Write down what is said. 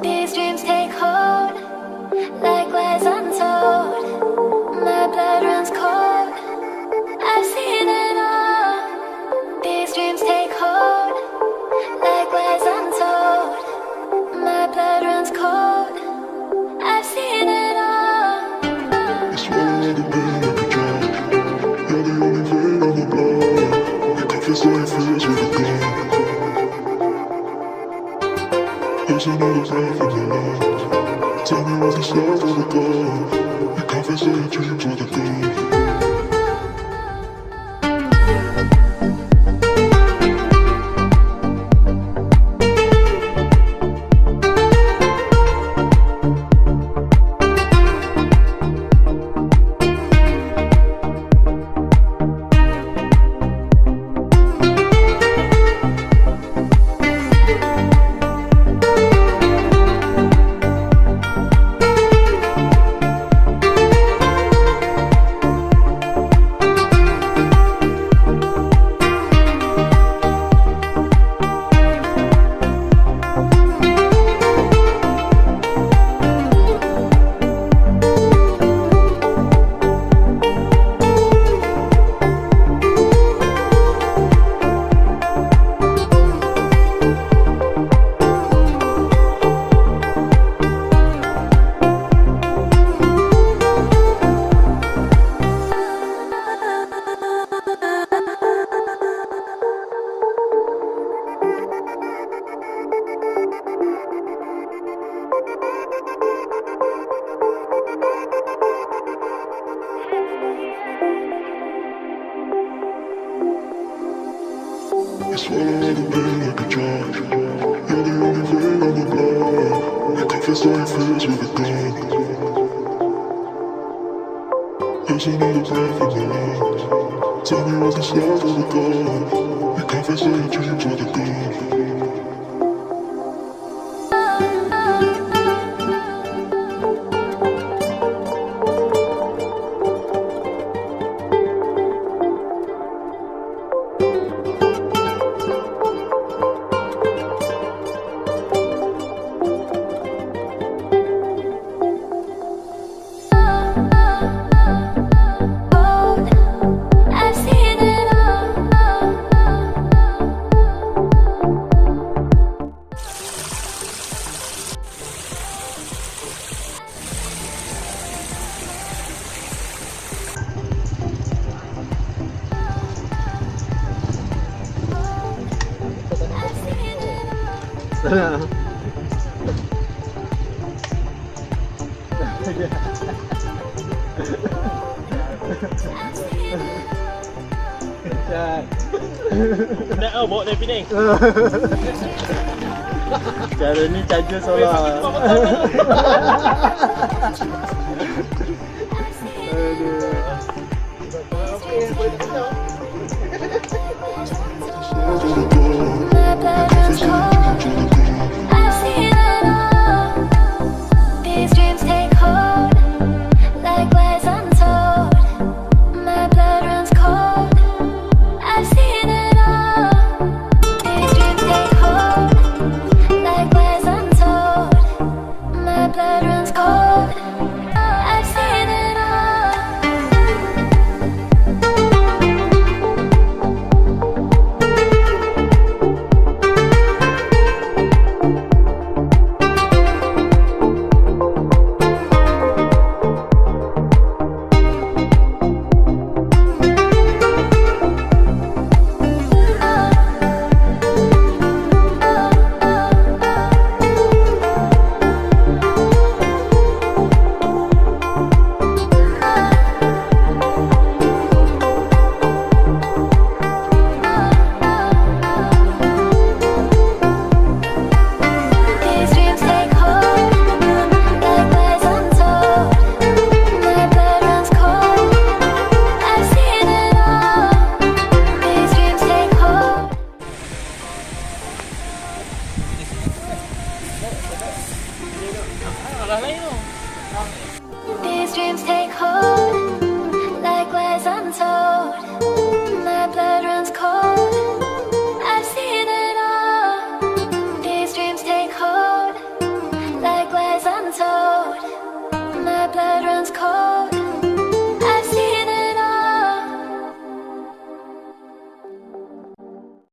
These dreams take hold, like lies untold. My blood runs cold, I've seen it all. These dreams take hold, like lies untold. My blood runs cold, I've seen it all. It's swallowed the pain like a drug. You're the only vein on the blood. You confess how it feels with a gun. There's another breath in your lungs. Tell me what's the start of the gun. You confess how your dreams were the gun. You swallow the pain like a drug. You're the only vein on the blood. You confess how it feels with a gun. There's another breath in your lungs. Tell me what's the start of the gun. You confess how your dreams were the gun. Nak bawa dari Penang. Cara ni caja solar. Aduh.